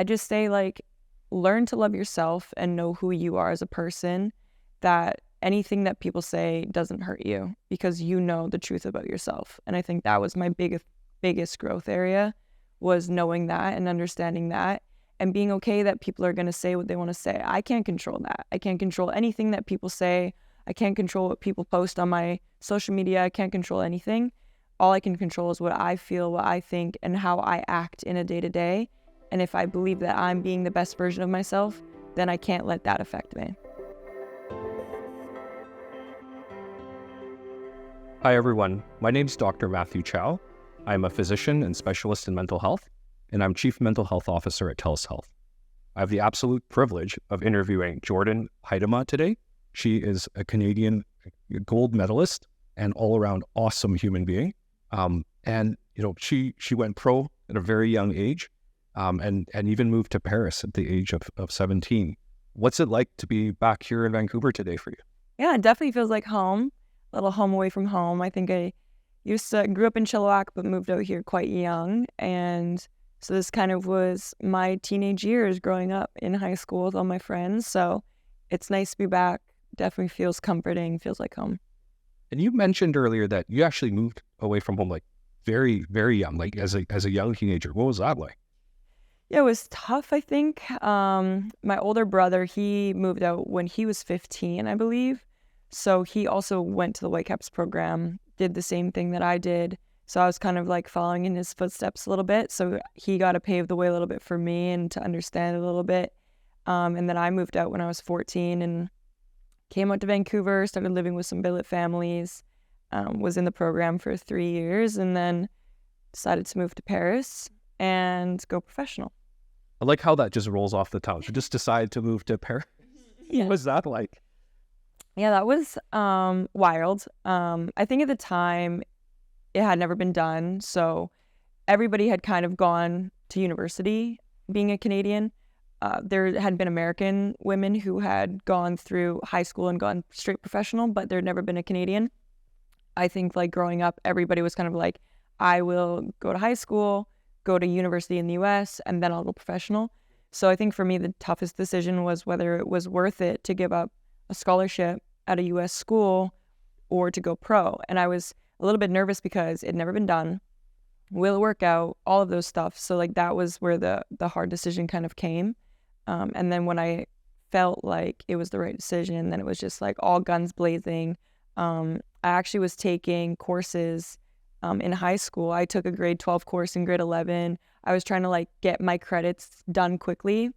I just say, like, learn to love yourself and know who you are as a person, that anything that people say doesn't hurt you because you know the truth about yourself. And I think that was my biggest growth area, was knowing that and understanding that and being okay that people are going to say what they want to say. I can't control that. I can't control anything that people say. I can't control what people post on my social media. I can't control anything. All I can control is what I feel, what I think, and how I act in a day-to-day. And if I believe that I'm being the best version of myself, then I can't let that affect me. Hi, everyone. My name is Dr. Matthew Chow. I'm a physician and specialist in mental health, and I'm Chief Mental Health Officer at TELUS Health. I have the absolute privilege of interviewing Jordyn Huitema today. She is a Canadian gold medalist and all-around awesome human being. She went pro at a very young age, and even moved to Paris at the age of 17. What's it like to be back here in Vancouver today for you? Yeah, it definitely feels like home, a little home away from home. I think I grew up in Chilliwack, but moved out here quite young. And so this kind of was my teenage years growing up in high school with all my friends. So it's nice to be back. Definitely feels comforting, feels like home. And you mentioned earlier that you actually moved away from home like very, very young, like as a young teenager. What was that like? Yeah, it was tough, I think. My older brother, he moved out when he was 15, I believe. So he also went to the Whitecaps program, did the same thing that I did. So I was kind of like following in his footsteps a little bit. So he got to pave the way a little bit for me and to understand a little bit. And then I moved out when I was 14 and came out to Vancouver, started living with some billet families, was in the program for 3 years, and then decided to move to Paris and go professional. I like how that just rolls off the tongue. You just decided to move to Paris. Yeah. What was that like? Yeah, that was wild. I think at the time it had never been done. So everybody had kind of gone to university being a Canadian. There had been American women who had gone through high school and gone straight professional, but there had never been a Canadian. I think like growing up, everybody was kind of like, I will go to high school, go to university in the US, and then I'll go professional. So I think for me, the toughest decision was whether it was worth it to give up a scholarship at a US school or to go pro. And I was a little bit nervous because it'd never been done. Will it work out? All of those stuff. So like that was where the hard decision kind of came. And then when I felt like it was the right decision, then it was just like all guns blazing. I actually was taking courses in high school. I took a grade 12 course in grade 11. I was trying to like get my credits done quickly.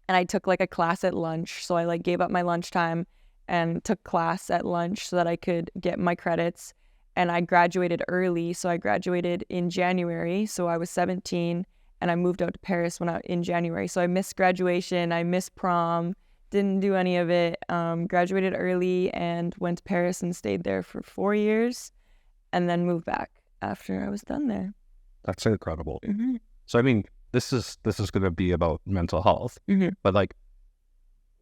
And I took like a class at lunch. So I like gave up my lunchtime and took class at lunch so that I could get my credits. And I graduated early. So I graduated in January. So I was 17 and I moved out to Paris in January. So I missed graduation. I missed prom. Didn't do any of it. Graduated early and went to Paris and stayed there for 4 years and then moved back after I was done there. That's incredible. Mm-hmm. So, I mean, this is going to be about mental health, Mm-hmm. but like,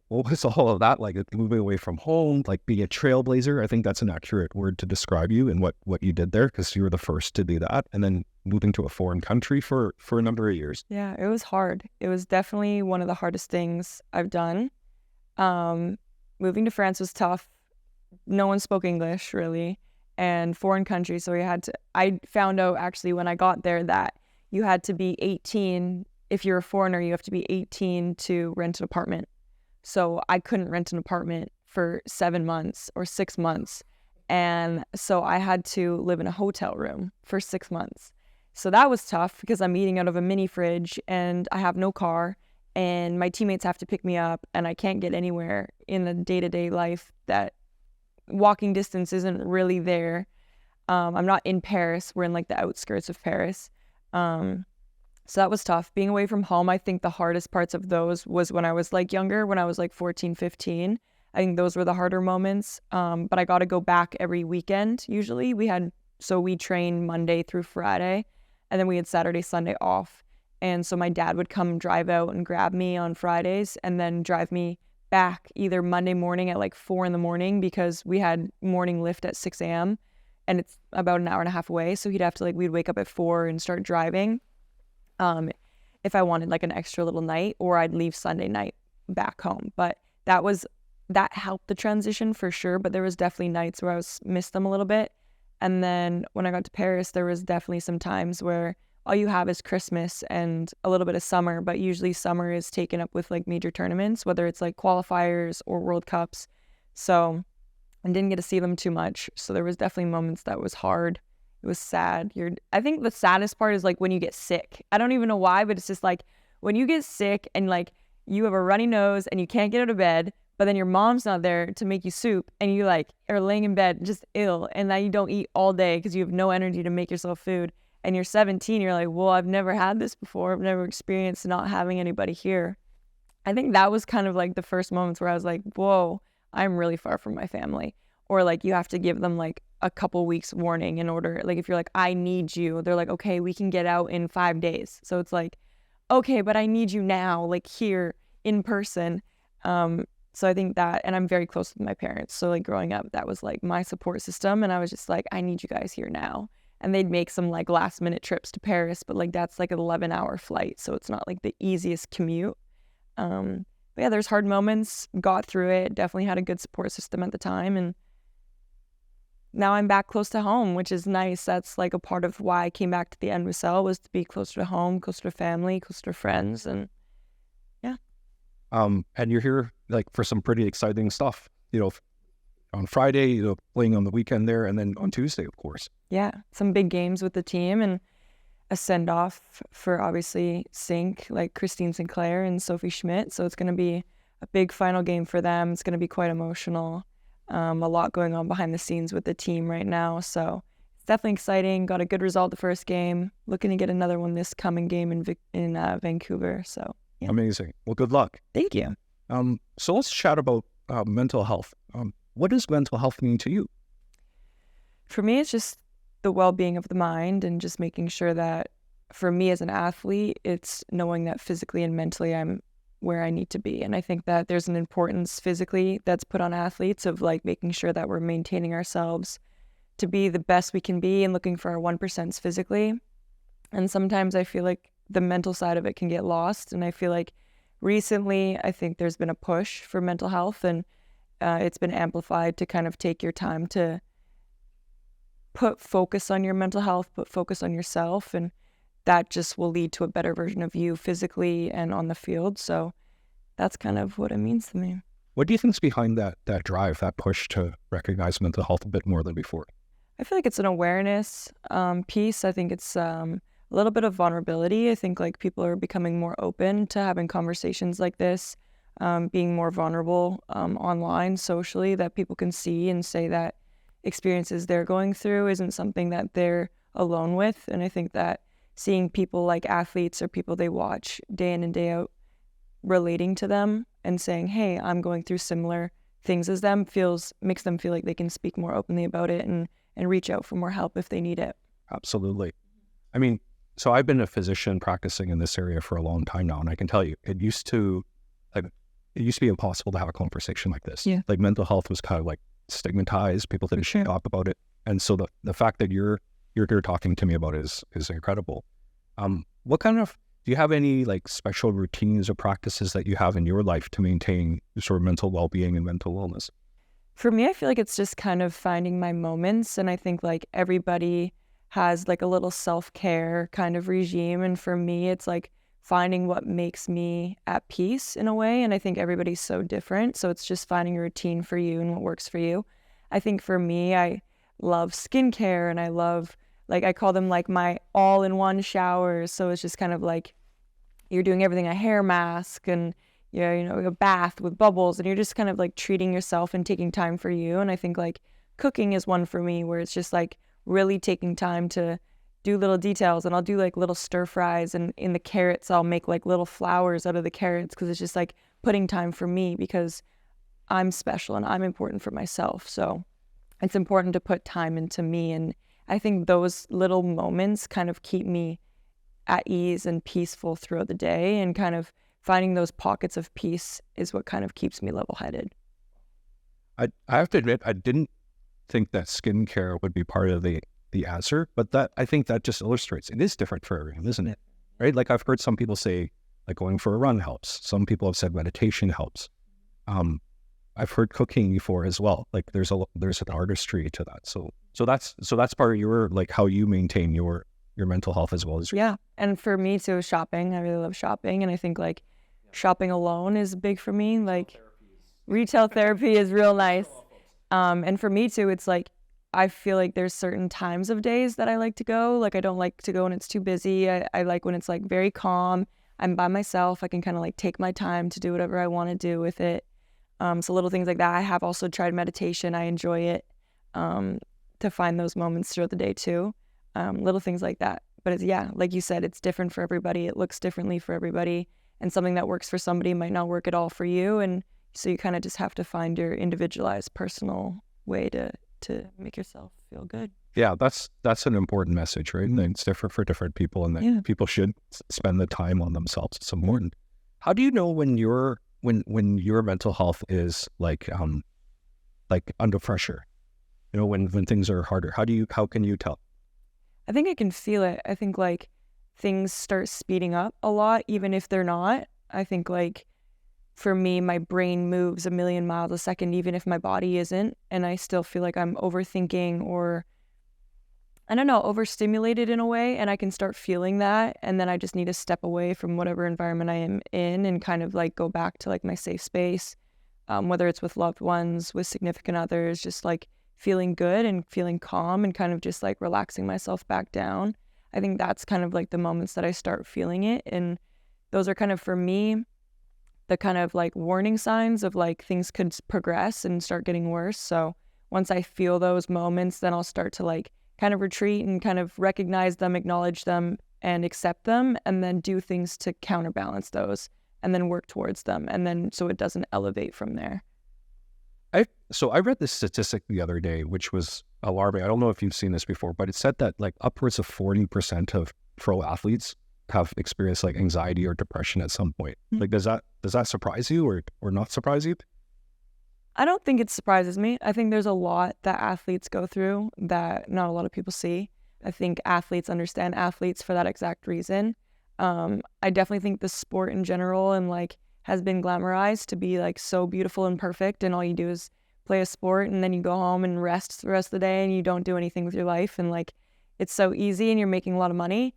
what was all of that like? Moving away from home, like being a trailblazer. I think that's an accurate word to describe you and what you did there, because you were the first to do that, and then moving to a foreign country for a number of years. Yeah, it was hard. It was definitely one of the hardest things I've done. Moving to France was tough. No one spoke English really, and foreign country. So I found out actually when I got there that you had to be 18. If you're a foreigner, you have to be 18 to rent an apartment. So I couldn't rent an apartment for 7 months or 6 months. And so I had to live in a hotel room for 6 months. So that was tough because I'm eating out of a mini fridge and I have no car and my teammates have to pick me up and I can't get anywhere in the day-to-day life. That walking distance isn't really there. I'm not in Paris. We're in like the outskirts of Paris. So that was tough. Being away from home, I think the hardest parts of those was when I was like younger, when I was like 14, 15. I think those were the harder moments. But I got to go back every weekend usually. We trained Monday through Friday, and then we had Saturday, Sunday off. And so my dad would come drive out and grab me on Fridays and then drive me back either Monday morning at like 4 a.m. because we had morning lift at 6 a.m. and it's about an hour and a half away. So we'd wake up at 4 and start driving. if I wanted like an extra little night, or I'd leave Sunday night back home. But that helped the transition for sure. But there was definitely nights where I missed them a little bit. And then when I got to Paris, there was definitely some times where all you have is Christmas and a little bit of summer, but usually summer is taken up with like major tournaments, whether it's like qualifiers or World Cups. So I didn't get to see them too much. So there was definitely moments that was hard. It was sad. I think the saddest part is like when you get sick. I don't even know why, but it's just like when you get sick and like you have a runny nose and you can't get out of bed, but then your mom's not there to make you soup and you like are laying in bed just ill, and now you don't eat all day because you have no energy to make yourself food. And you're 17, you're like, well, I've never had this before. I've never experienced not having anybody here. I think that was kind of like the first moments where I was like, whoa, I'm really far from my family. Or like you have to give them like a couple weeks warning in order, like if you're like, I need you, they're like, okay, we can get out in 5 days. So it's like, okay, but I need you now, like here in person. So I think that, and I'm very close with my parents. So like growing up, that was like my support system. And I was just like, I need you guys here now. And they'd make some like last minute trips to Paris, but like that's like an 11-hour flight. So it's not like the easiest commute. But yeah, there's hard moments, got through it, definitely had a good support system at the time. And now I'm back close to home, which is nice. That's like a part of why I came back to the NWSL, was to be closer to home, closer to family, closer to friends. And yeah. And you're here like for some pretty exciting stuff, on Friday, playing on the weekend there, and then on Tuesday, of course. Yeah, some big games with the team and a send-off for obviously Sink, like Christine Sinclair and Sophie Schmidt. So it's going to be a big final game for them. It's going to be quite emotional. A lot going on behind the scenes with the team right now. So it's definitely exciting. Got a good result the first game. Looking to get another one this coming game in Vancouver. So yeah. Amazing. Well, good luck. Thank you. So let's chat about mental health. What does mental health mean to you? For me, it's just the well-being of the mind, and just making sure that for me as an athlete, it's knowing that physically and mentally I'm where I need to be. And I think that there's an importance physically that's put on athletes of like making sure that we're maintaining ourselves to be the best we can be and looking for our 1% physically. And sometimes I feel like the mental side of it can get lost. And I feel like recently, I think there's been a push for mental health, and it's been amplified to kind of take your time to put focus on your mental health, put focus on yourself, and that just will lead to a better version of you physically and on the field. So that's kind of what it means to me. What do you think's behind that drive, that push to recognize mental health a bit more than before? I feel like it's an awareness piece. I think it's a little bit of vulnerability. I think like people are becoming more open to having conversations like this, being more vulnerable online, socially, that people can see and say that experiences they're going through isn't something that they're alone with. And I think that seeing people like athletes or people they watch day in and day out relating to them and saying, hey, I'm going through similar things as them, makes them feel like they can speak more openly about it and reach out for more help if they need it. Absolutely. I mean, so I've been a physician practicing in this area for a long time now, and I can tell you, it used to be impossible to have a conversation like this. Yeah. Like mental health was kind of like stigmatized. People didn't talk about it. And so the fact that you're here talking to me about it is incredible. Do you have any like special routines or practices that you have in your life to maintain sort of mental well-being and mental wellness? For me, I feel like it's just kind of finding my moments. And I think like everybody has like a little self-care kind of regime. And for me, it's like finding what makes me at peace in a way. And I think everybody's so different. So it's just finding a routine for you and what works for you. I think for me, I love skincare, and I love, like, I call them like my all-in-one showers. So it's just kind of like you're doing everything, a hair mask and a bath with bubbles, and you're just kind of like treating yourself and taking time for you. And I think like cooking is one for me where it's just like really taking time to do little details. And I'll do like little stir fries, and in the carrots I'll make like little flowers out of the carrots, because it's just like putting time for me, because I'm special and I'm important for myself. So it's important to put time into me. And I think those little moments kind of keep me at ease and peaceful throughout the day, and kind of finding those pockets of peace is what kind of keeps me level-headed. I have to admit, I didn't think that skincare would be part of the answer, but I think that just illustrates it is different for everyone, isn't it? right? Like I've heard some people say like going for a run helps. Some people have said meditation helps. I've heard cooking before as well. Like there's an artistry to that. So that's part of your, like how you maintain your mental health as well as Yeah. And for me too, shopping. I really love shopping. And I think like shopping alone is big for me. Like retail therapy is real nice. And for me too, it's like, I feel like there's certain times of days that I like to go. Like I don't like to go when it's too busy. I like when it's like very calm. I'm by myself. I can kind of like take my time to do whatever I want to do with it. So little things like that. I have also tried meditation. I enjoy it to find those moments throughout the day too. Little things like that. But it's, yeah, like you said, it's different for everybody. It looks differently for everybody. And something that works for somebody might not work at all for you. And so you kind of just have to find your individualized personal way to make yourself feel good. Yeah, that's an important message, right? And it's different for different people, and that people should spend the time on themselves. It's important. How do you know when your mental health is like under pressure? You know, when things are harder. How can you tell? I think I can feel it. I think like things start speeding up a lot, even if they're not. I think like for me, my brain moves a million miles a second, even if my body isn't. And I still feel like I'm overthinking or, I don't know, overstimulated in a way. And I can start feeling that. And then I just need to step away from whatever environment I am in and kind of like go back to like my safe space, whether it's with loved ones, with significant others, just like feeling good and feeling calm and kind of just like relaxing myself back down. I think that's kind of like the moments that I start feeling it. And those are kind of, for me, the kind of like warning signs of like things could progress and start getting worse. So once I feel those moments, then I'll start to like kind of retreat and kind of recognize them, acknowledge them and accept them, and then do things to counterbalance those and then work towards them. And then so it doesn't elevate from there. So I read this statistic the other day, which was alarming. I don't know if you've seen this before, but it said that like upwards of 40% of pro athletes have experienced like anxiety or depression at some point. Like, does that surprise you or not surprise you? I don't think it surprises me. I think there's a lot that athletes go through that not a lot of people see. I think athletes understand athletes for that exact reason. I definitely think the sport in general and like has been glamorized to be like so beautiful and perfect, and all you do is play a sport and then you go home and rest the rest of the day and you don't do anything with your life, and like it's so easy and you're making a lot of money.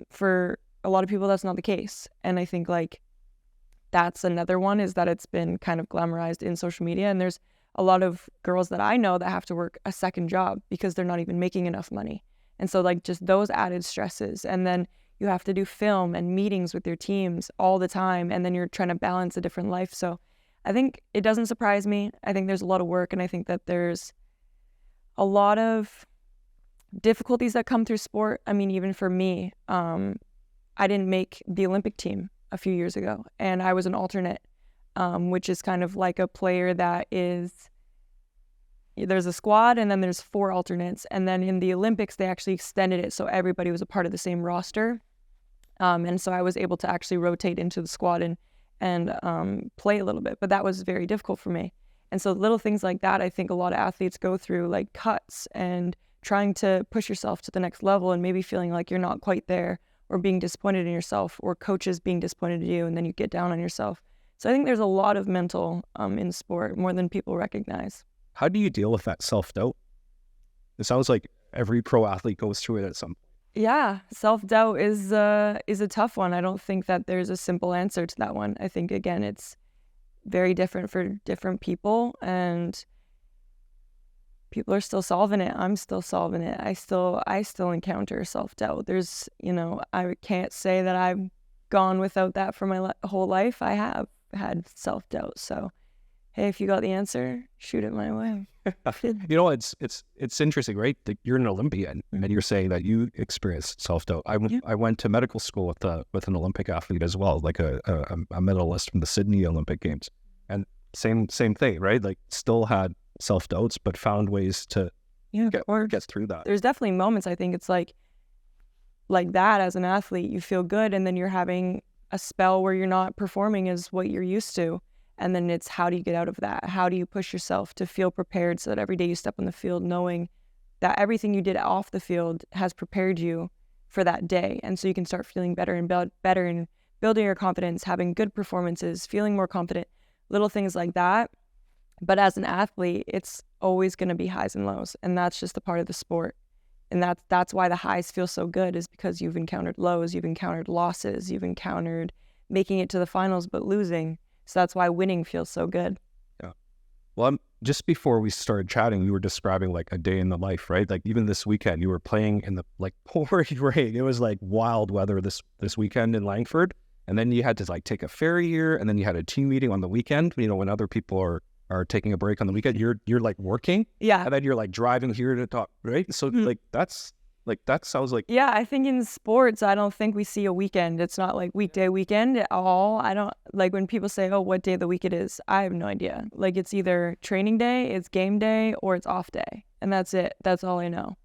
For a lot of people that's not the case, and I think like that's another one, is that it's been kind of glamorized in social media, and there's a lot of girls that I know that have to work a second job because they're not even making enough money. And so like just those added stresses, and then you have to do film and meetings with your teams all the time, and then you're trying to balance a different life. So I think it doesn't surprise me. I think there's a lot of work, and I think that there's a lot of difficulties that come through sport. I mean, even for me, I didn't make the Olympic team a few years ago, and I was an alternate, which is kind of like a player that is, there's a squad and then there's 4 alternates, and then in the Olympics they actually extended it so everybody was a part of the same roster, and so I was able to actually rotate into the squad and play a little bit, but that was very difficult for me. And so little things like that, I think a lot of athletes go through, like cuts and trying to push yourself to the next level and maybe feeling like you're not quite there, or being disappointed in yourself, or coaches being disappointed in you, and then you get down on yourself. So I think there's a lot of mental in sport, more than people recognize. How do you deal with that self-doubt? It sounds like every pro athlete goes through it at some point. Yeah, self-doubt is a tough one. I don't think that there's a simple answer to that one. I think, again, it's very different for different people, and people are still solving it. I'm still solving it. I still encounter self-doubt. There's, I can't say that I've gone without that for my whole life. I have had self-doubt. So, hey, if you got the answer, shoot it my way. It's interesting, right? Like you're an Olympian, and you're saying that you experienced self-doubt. I went to medical school with an Olympic athlete as well, like a medalist from the Sydney Olympic Games, and same thing, right? Like still had self-doubts, but found ways to get through that. There's definitely moments, I think it's like that as an athlete, you feel good, and then you're having a spell where you're not performing as what you're used to. And then it's, how do you get out of that? How do you push yourself to feel prepared so that every day you step on the field knowing that everything you did off the field has prepared you for that day. And so you can start feeling better and better and building your confidence, having good performances, feeling more confident, little things like that. But as an athlete, it's always going to be highs and lows. And that's just a part of the sport. And that's why the highs feel so good, is because you've encountered lows, you've encountered losses, you've encountered making it to the finals but losing. So that's why winning feels so good. Yeah. Well, just before we started chatting, we were describing like a day in the life, right? Like even this weekend, you were playing in the like pouring rain. It was like wild weather this weekend in Langford. And then you had to like take a ferry here, and then you had a team meeting on the weekend. You know, when other people are taking a break on the weekend, you're like working. Yeah. And then you're like driving here to talk, right? So that sounds like... Yeah, I think in sports, I don't think we see a weekend. It's not like weekday, weekend at all. I don't, like when people say, oh, what day of the week it is, I have no idea. Like it's either training day, it's game day, or it's off day. And that's it. That's all I know.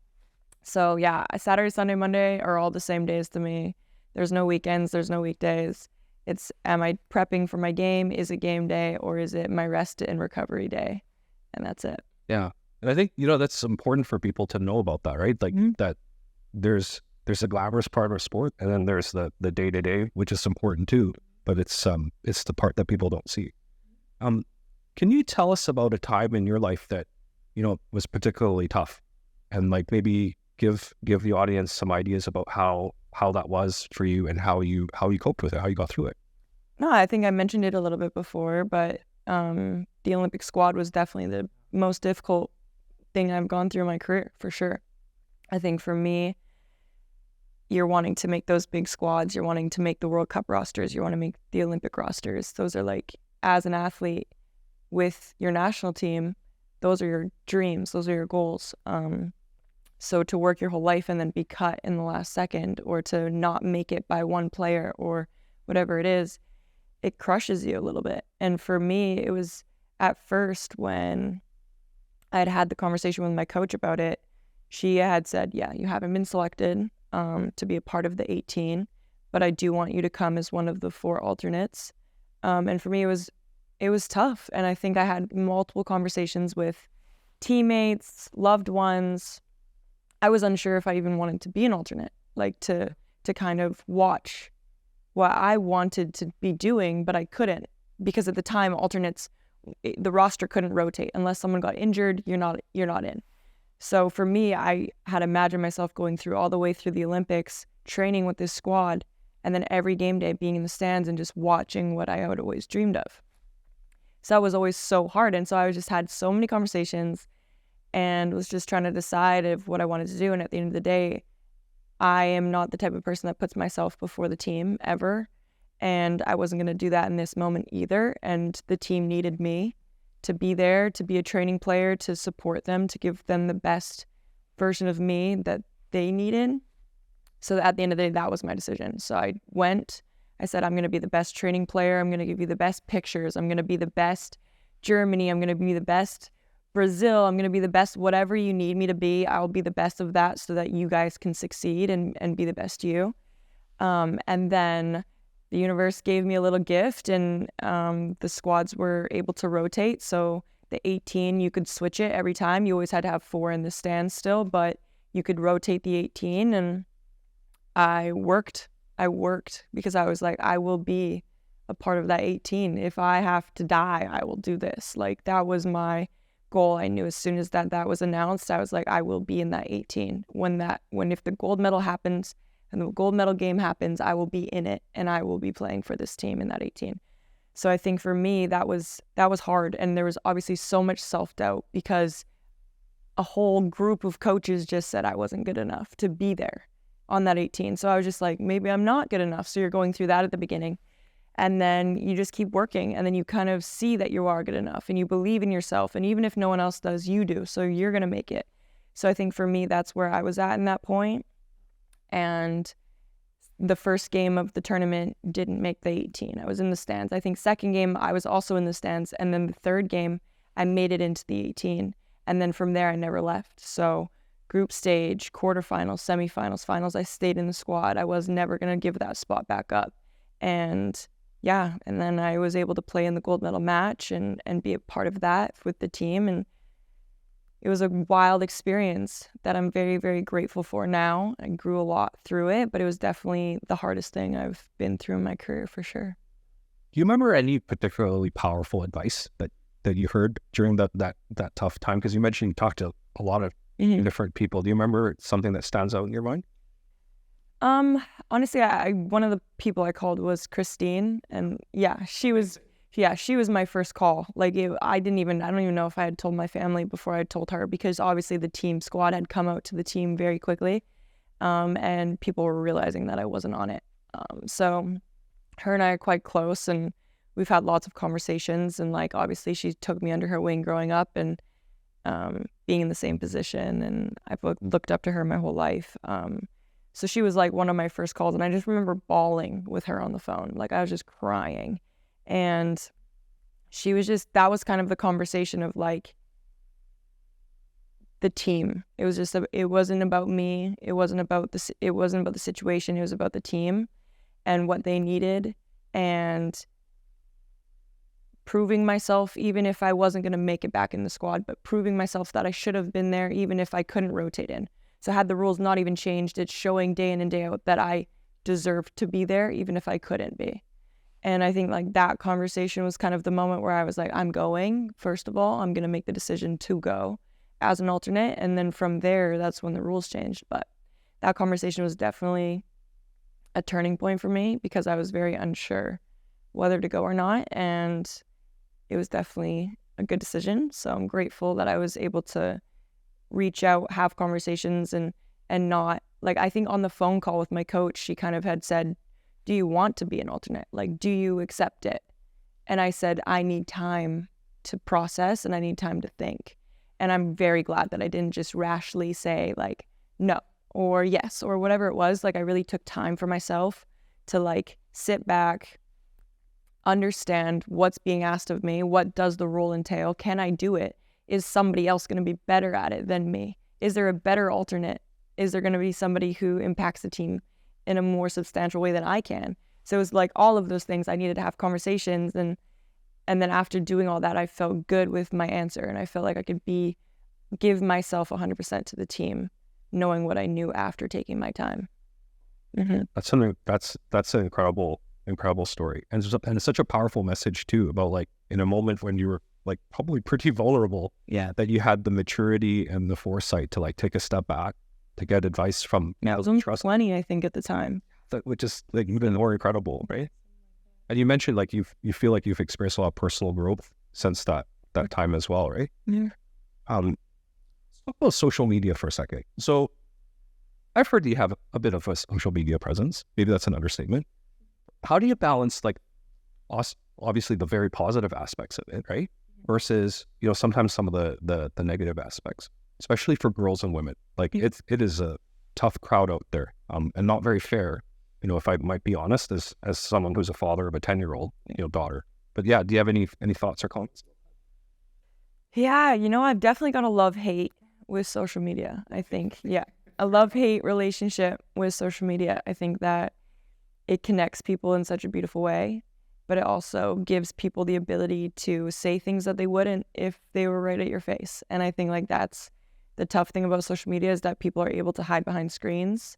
So yeah, Saturday, Sunday, Monday are all the same days to me. There's no weekends, there's no weekdays. It's, am I prepping for my game? Is it game day, or is it my rest and recovery day? And that's it. Yeah. And I think, you know, that's important for people to know about that, right? Like that there's a glamorous part of sport, and then there's the day-to-day, which is important too, but it's the part that people don't see. Can you tell us about a time in your life that, you know, was particularly tough, and like maybe give the audience some ideas about how that was for you, and how you coped with it, how you got through it? No, I think I mentioned it a little bit before, but the Olympic squad was definitely the most difficult thing I've gone through in my career, for sure. I think for me, you're wanting to make those big squads, you're wanting to make the World Cup rosters, you want to make the Olympic rosters. Those are like, as an athlete with your national team, those are your dreams, those are your goals. So to work your whole life and then be cut in the last second, or to not make it by one player or whatever it is, it crushes you a little bit. And for me, it was at first when I had the conversation with my coach about it, she had said, yeah, you haven't been selected to be a part of the 18, but I do want you to come as one of the 4 alternates. And for me, it was tough. And I think I had multiple conversations with teammates, loved ones. I was unsure if I even wanted to be an alternate, like to kind of watch what I wanted to be doing, but I couldn't, because at the time, alternates, the roster couldn't rotate unless someone got injured. You're not in. So for me, I had imagined myself going through all the way through the Olympics, training with this squad, and then every game day being in the stands and just watching what I had always dreamed of. So that was always so hard. And so I just had so many conversations and was just trying to decide of what I wanted to do. And at the end of the day, I am not the type of person that puts myself before the team ever. And I wasn't going to do that in this moment either. And the team needed me to be there, to be a training player, to support them, to give them the best version of me that they needed. So at the end of the day, that was my decision. So I said, I'm going to be the best training player. I'm going to give you the best pictures. I'm going to be the best Germany. I'm going to be the best Brazil. I'm going to be the best whatever you need me to be. I'll be the best of that so that you guys can succeed and be the best you. And then the universe gave me a little gift, and the squads were able to rotate. So the 18, you could switch it every time. You always had to have 4 in the stands still, but you could rotate the 18. And I worked because I was like, I will be a part of that 18. If I have to die, I will do this. Like, that was my goal. I knew as soon as that was announced, I was like, I will be in that 18. If the gold medal happens and the gold medal game happens, I will be in it, and I will be playing for this team in that 18. So I think for me, that was hard. And there was obviously so much self-doubt because a whole group of coaches just said I wasn't good enough to be there on that 18. So I was just like, maybe I'm not good enough. So you're going through that at the beginning. And then you just keep working, and then you kind of see that you are good enough, and you believe in yourself. And even if no one else does, you do. So you're going to make it. So I think for me, that's where I was at in that point. And the first game of the tournament didn't make the 18. I was in the stands. I think second game, I was also in the stands. And then the third game, I made it into the 18. And then from there, I never left. So group stage, quarterfinals, semifinals, finals, I stayed in the squad. I was never going to give that spot back up. And yeah, and then I was able to play in the gold medal match and be a part of that with the team. And it was a wild experience that I'm very, very grateful for now. I grew a lot through it, but it was definitely the hardest thing I've been through in my career for sure. Do you remember any particularly powerful advice that you heard during that tough time? Because you mentioned you talked to a lot of different people. Do you remember something that stands out in your mind? Honestly, one of the people I called was Christine, and she was my first call. Like I don't even know if I had told my family before I told her, because obviously the team squad had come out to the team very quickly, and people were realizing that I wasn't on it. So her and I are quite close, and we've had lots of conversations, and like obviously she took me under her wing growing up, and being in the same position, and I've looked up to her my whole life. So she was like one of my first calls, and I just remember bawling with her on the phone. Like I was just crying. And she was that was kind of the conversation of like the team. It was just, it wasn't about me. It wasn't about the situation. It was about the team and what they needed, and proving myself, even if I wasn't going to make it back in the squad, but proving myself that I should have been there, even if I couldn't rotate in. So had the rules not even changed, it's showing day in and day out that I deserved to be there, even if I couldn't be. And I think like that conversation was kind of the moment where I was like, I'm going. First of all, I'm going to make the decision to go as an alternate. And then from there, that's when the rules changed. But that conversation was definitely a turning point for me, because I was very unsure whether to go or not. And it was definitely a good decision. So I'm grateful that I was able to reach out, have conversations, and not, like, I think on the phone call with my coach, she kind of had said, do you want to be an alternate? Like, do you accept it? And I said, I need time to process, and I need time to think. And I'm very glad that I didn't just rashly say like no or yes or whatever it was. Like I really took time for myself to like sit back, understand what's being asked of me. What does the role entail? Can I do it? Is somebody else going to be better at it than me? Is there a better alternate? Is there going to be somebody who impacts the team in a more substantial way than I can? So it was like all of those things I needed to have conversations. And then after doing all that, I felt good with my answer. And I felt like I could give myself 100% to the team, knowing what I knew after taking my time. Mm-hmm. That's an incredible story. And it's such a powerful message too, about like in a moment when you were like probably pretty vulnerable, that you had the maturity and the foresight to like take a step back, to get advice from it was only 20, I think, at the time. Which is like even more incredible, right? And you mentioned like you feel like you've experienced a lot of personal growth since that time as well, right? Yeah. Let's talk about social media for a second. So I've heard you have a bit of a social media presence. Maybe that's an understatement. How do you balance like obviously the very positive aspects of it, right? Versus, sometimes some of the negative aspects, especially for girls and women. Like it is a tough crowd out there, and not very fair. If I might be honest, as someone who's a father of a 10-year-old, daughter. But yeah, do you have any thoughts or comments? Yeah, I've definitely got a love-hate with social media, I think. Yeah, a love-hate relationship with social media. I think that it connects people in such a beautiful way, but it also gives people the ability to say things that they wouldn't if they were right at your face. And I think like that's the tough thing about social media, is that people are able to hide behind screens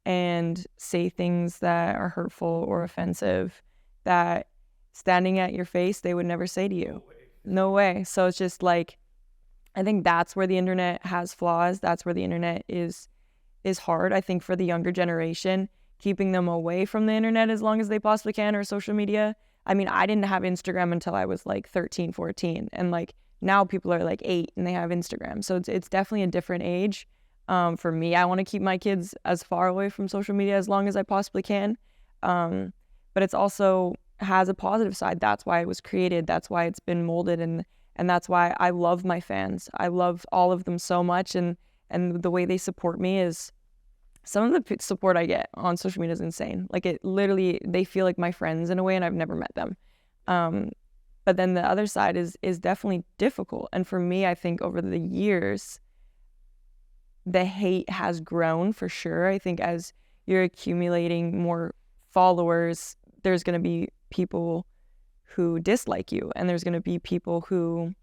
and say things that are hurtful or offensive that standing at your face they would never say to you. No way. So it's just like, I think that's where the internet has flaws. That's where the internet is hard. I think for the younger generation, keeping them away from the internet as long as they possibly can, or social media. I mean, I didn't have Instagram until I was like 13, 14. And like now people are like 8 and they have Instagram. So it's definitely a different age. For me, I want to keep my kids as far away from social media as long as I possibly can. But it's also has a positive side. That's why it was created. That's why it's been molded. And that's why I love my fans. I love all of them so much. And the way they support me is, some of the support I get on social media is insane. Like it literally, they feel like my friends in a way, and I've never met them. But then the other side is definitely difficult. And for me, I think over the years, the hate has grown for sure. I think as you're accumulating more followers, there's going to be people who dislike you, and there's going to be people who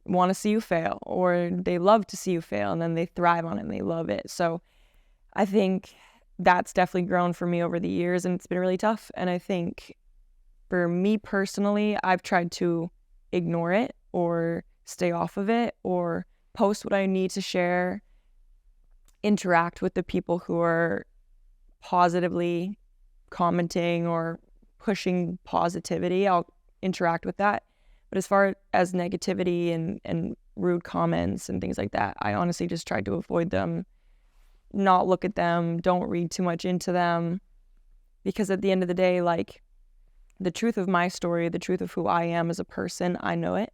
want to see you fail, or they love to see you fail, and then they thrive on it and they love it. So I think that's definitely grown for me over the years, and it's been really tough. And I think for me personally, I've tried to ignore it or stay off of it or post what I need to share, interact with the people who are positively commenting or pushing positivity. I'll interact with that. But as far as negativity and rude comments and things like that, I honestly just tried to avoid them, not look at them, don't read too much into them. Because at the end of the day, like, the truth of my story, the truth of who I am as a person, I know it.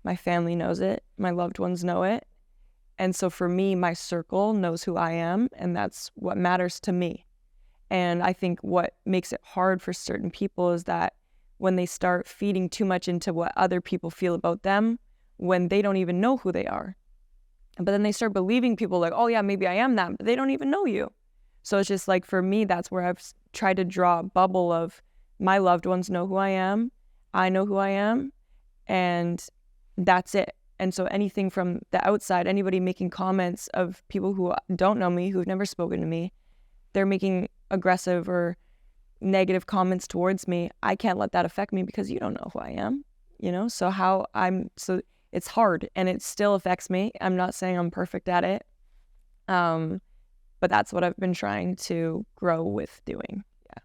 My family knows it. My loved ones know it. And so for me, my circle knows who I am, and that's what matters to me. And I think what makes it hard for certain people is that when they start feeding too much into what other people feel about them, when they don't even know who they are. But then they start believing people like, oh yeah, maybe I am that, but they don't even know you. So it's just like, for me, that's where I've tried to draw a bubble of my loved ones know who I am, I know who I am, and that's it. And so anything from the outside, anybody making comments of people who don't know me, who've never spoken to me, they're making aggressive or negative comments towards me. I can't let that affect me because you don't know who I am, so it's hard, and it still affects me. I'm not saying I'm perfect at it. But that's what I've been trying to grow with doing. Yeah.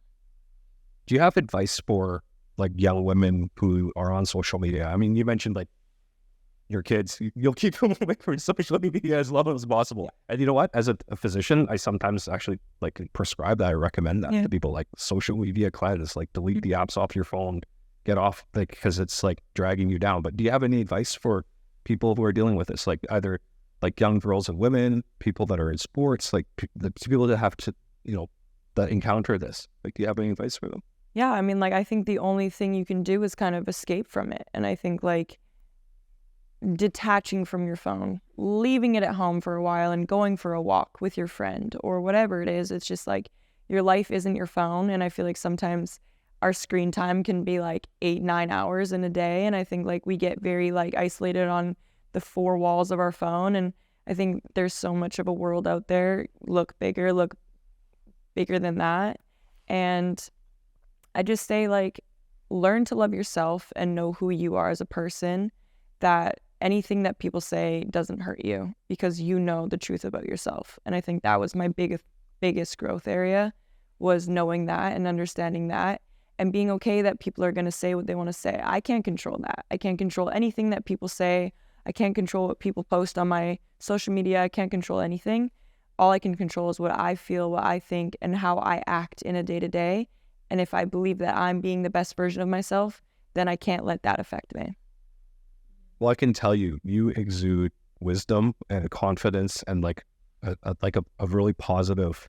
Do you have advice for like young women who are on social media? I mean, you mentioned like your kids, you'll keep them away from social media as long as possible. And you know what? As a physician, I sometimes actually like prescribe that. I recommend that to people, like social media cleanse, like delete the apps off your phone, get off, like, because it's like dragging you down. But do you have any advice for people who are dealing with this? Like either like young girls and women, people that are in sports, like the people that have to, that encounter this. Like, do you have any advice for them? Yeah, I mean, like, I think the only thing you can do is kind of escape from it. And I think like detaching from your phone, leaving it at home for a while and going for a walk with your friend or whatever it is. It's just like your life isn't your phone. And I feel like sometimes our screen time can be like 8-9 hours in a day. And I think like we get very like isolated on the four walls of our phone. And I think there's so much of a world out there. Look bigger than that. And I just say, like, learn to love yourself and know who you are as a person, that anything that people say doesn't hurt you because you know the truth about yourself. And I think that was my biggest growth area, was knowing that and understanding that and being okay that people are going to say what they want to say. I can't control that. I can't control anything that people say. I can't control what people post on my social media. I can't control anything. All I can control is what I feel, what I think, and how I act in a day-to-day. And if I believe that I'm being the best version of myself, then I can't let that affect me. Well, I can tell you, you exude wisdom and confidence and like a really positive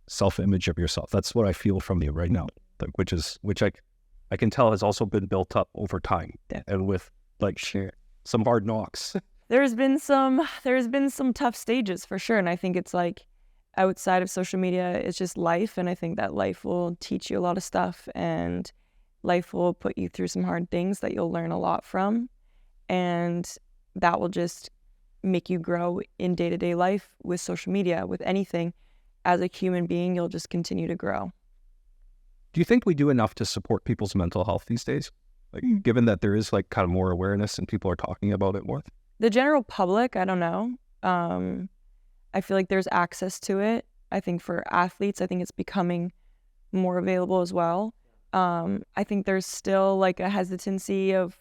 self-image of yourself. That's what I feel from you right now, like, which I can tell has also been built up over time and with like some hard knocks. There's been some tough stages for sure. And I think it's like outside of social media, it's just life. And I think that life will teach you a lot of stuff, and life will put you through some hard things that you'll learn a lot from. And that will just make you grow in day-to-day life with social media, with anything. As a human being, you'll just continue to grow. Do you think we do enough to support people's mental health these days? Like, given that there is like kind of more awareness and people are talking about it more? The general public, I don't know. I feel like there's access to it. I think for athletes, I think it's becoming more available as well. I think there's still like a hesitancy of,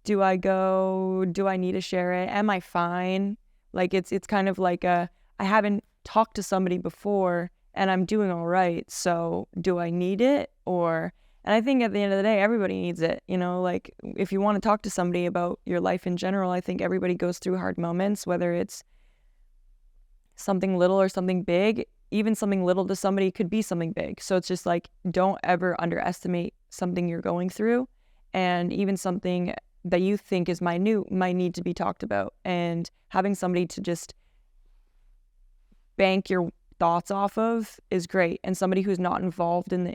do I go? Do I need to share it? Am I fine? Like it's kind of like I haven't talked to somebody before and I'm doing all right. So do I need it? And I think at the end of the day, everybody needs it. Like if you want to talk to somebody about your life in general, I think everybody goes through hard moments, whether it's something little or something big. Even something little to somebody could be something big. So it's just like, don't ever underestimate something you're going through. And even something that you think is minute might need to be talked about. And having somebody to just bank your thoughts off of is great. And somebody who's not involved in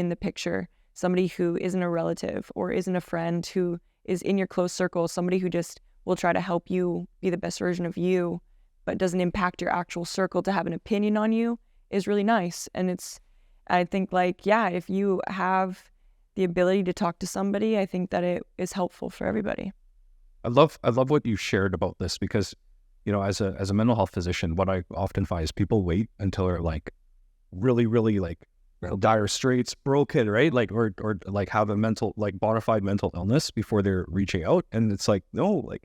the picture, somebody who isn't a relative or isn't a friend, who is in your close circle, somebody who just will will try to help you be the best version of you, but doesn't impact your actual circle to have an opinion on you is really nice. And I think like, yeah, if you have the ability to talk to somebody, I think that it is helpful for everybody. I love what you shared about this because, you know, as a mental health physician, what I often find is people wait until they're like really, really like dire straits, broken, right? Like, or like have a mental, like bona fide mental illness before they're reaching out. And it's like, no, like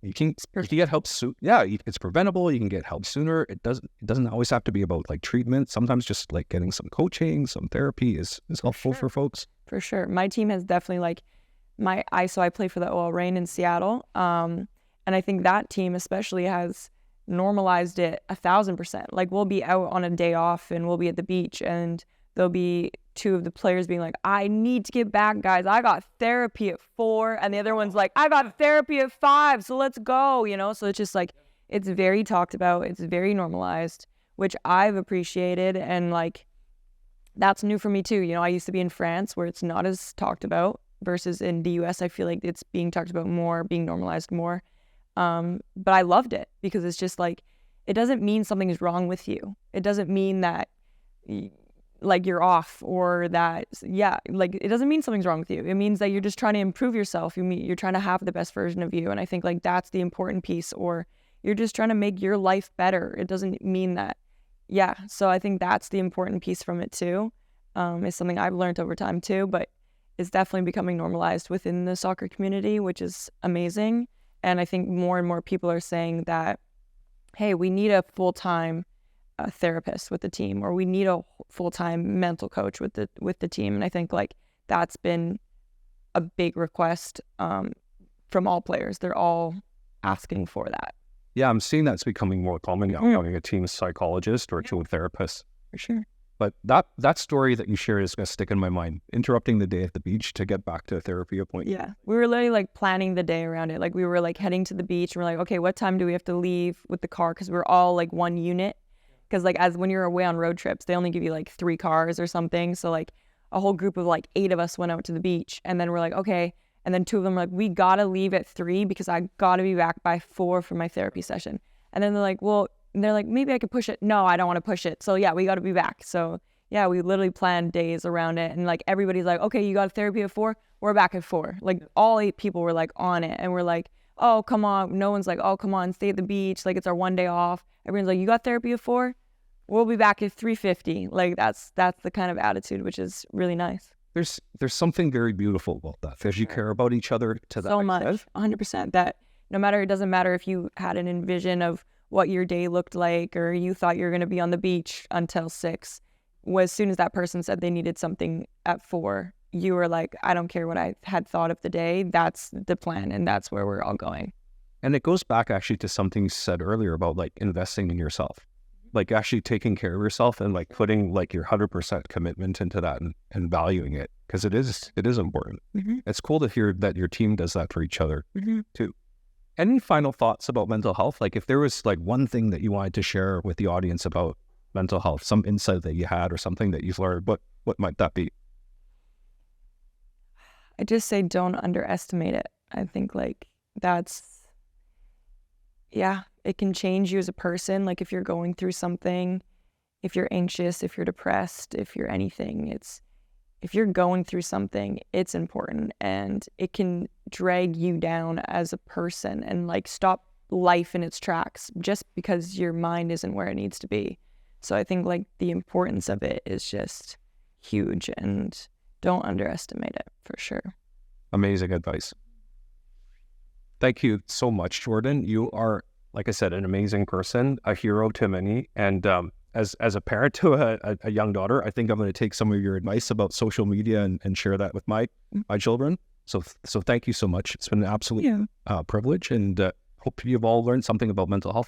you can get help soon. Yeah, it's preventable. You can get help sooner. It doesn't always have to be about like treatment. Sometimes just like getting some coaching, some therapy is helpful for folks. For sure. My team has definitely like so I play for the OL Reign in Seattle. And I think that team especially has normalized it 1,000%. Like we'll be out on a day off and we'll be at the beach and there'll be two of the players being like, I need to get back, guys. I got therapy at 4. And the other one's like, I got therapy at 5. So let's go, you know? So it's just like, it's very talked about. It's very normalized, which I've appreciated. And like, that's new for me too. You know, I used to be in France where it's not as talked about versus in the US. I feel like it's being talked about more, being normalized more. But I loved it because it's just like, it doesn't mean something is wrong with you. It doesn't mean that like you're off or that, like it doesn't mean something's wrong with you. It means that you're just trying to improve yourself. You're trying to have the best version of you. And I think like that's the important piece, or you're just trying to make your life better. It doesn't mean that. Yeah. So I think that's the important piece from it too. It's something I've learned over time too, but it's definitely becoming normalized within the soccer community, which is amazing. And I think more and more people are saying that, hey, we need a full-time therapist with the team, or we need a full-time mental coach with the team. And I think like that's been a big request from all players. They're all asking for that. Yeah, I'm seeing that's becoming more common now, having a team psychologist or a team therapist. For sure. But that story that you shared is going to stick in my mind. Interrupting the day at the beach to get back to a therapy appointment. Yeah, we were literally like planning the day around it. Like we were like heading to the beach and we're like, okay, what time do we have to leave with the car? Because we're all like one unit. Because like as when you're away on road trips, they only give you like 3 cars or something. So like a whole group of like 8 of us went out to the beach, and then we're like, okay. And then 2 of them were like, we gotta leave at 3 because I gotta be back by 4 for my therapy session. And then they're like, well, maybe I could push it. No, I don't want to push it. So yeah, we gotta be back. So yeah, we literally planned days around it. And like everybody's like, okay, you got therapy at 4? We're back at 4. Like all 8 people were like on it. And we're like, oh, come on. No one's like, oh, come on, stay at the beach. Like it's our one day off. Everyone's like, you got therapy at 4? We'll be back at 3:50. Like that's the kind of attitude, which is really nice. There's something very beautiful about that because you care about each other to that so much, extent. 100%. That it doesn't matter if you had an envision of what your day looked like, or you thought you were going to be on the beach until 6. As soon as that person said they needed something at 4, you were like, I don't care what I had thought of the day. That's the plan, and that's where we're all going. And it goes back actually to something you said earlier about like investing in yourself. Like actually taking care of yourself and like putting like your 100% commitment into that and valuing it, because it is important. Mm-hmm. It's cool to hear that your team does that for each other too. Any final thoughts about mental health? Like if there was like one thing that you wanted to share with the audience about mental health, some insight that you had or something that you've learned, what might that be? I just say don't underestimate it. I think like it can change you as a person. Like if you're going through something, if you're anxious, if you're depressed, if you're anything, if you're going through something, it's important, and it can drag you down as a person and like stop life in its tracks just because your mind isn't where it needs to be. So I think like the importance of it is just huge, and don't underestimate it for sure. Amazing advice. Thank you so much, Jordyn. You are, like I said, an amazing person, a hero to many. And as a parent to a young daughter, I think I'm going to take some of your advice about social media and share that with my children. So thank you so much. It's been an absolute privilege, and hope you've all learned something about mental health.